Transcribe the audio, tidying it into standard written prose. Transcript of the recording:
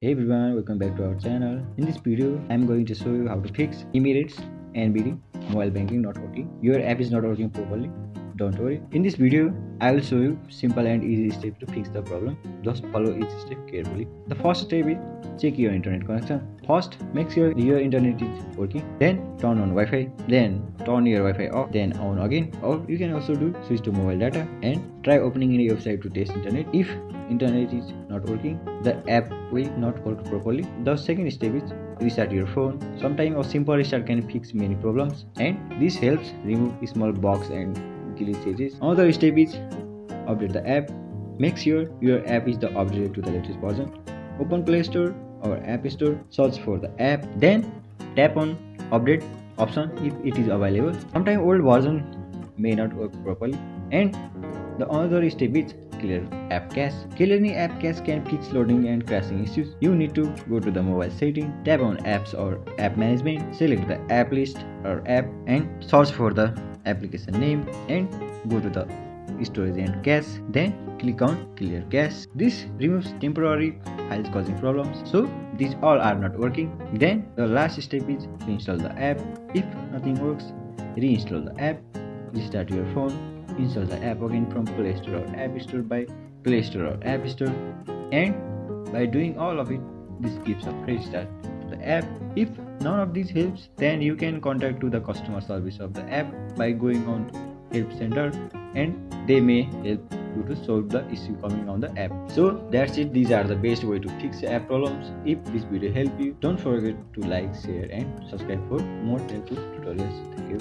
Hey everyone, welcome back to our channel. In this video, I'm going to show you how to fix Emirates NBD mobile banking not working. Your app is not working properly. Don't worry. In this video, I will show you simple and easy steps to fix the problem. Just follow each step carefully. The first step is check your internet connection. First, make sure your internet is working. Then turn on Wi-Fi. Then turn your Wi-Fi off. Then on again. Or you can also do switch to mobile data and try opening any website to test internet. If internet is not working, the app will not work properly. The second step is restart your phone. Sometimes a simple restart can fix many problems, and this helps remove small bugs and glitches. Another step is update the app. Make sure your app is updated to the latest version. Open Play Store or App Store, search for the app, then tap on update option if it is available. Sometimes old version may not work properly, and the another step is clear app cache. Clearing app cache can fix loading and crashing issues. You need to go to the mobile setting, tap on apps or app management, select the app list or app and search for the application name and go to the storage and cache, then click on clear cache. This removes temporary files causing problems. So these all are not working. Then the last step is reinstall the app. If nothing works, reinstall the app, restart your phone, install the app again from Play Store or App Store by Play Store or App Store, and by doing all of it, this gives a fresh start to the app. If none of these helps, then you can contact to the customer service of the app by going on help center, and they may help you to solve the issue coming on the app. So that's it. These are the best way to fix app problems. If this video helped you, don't forget to like, share and subscribe for more helpful tutorials. Thank you.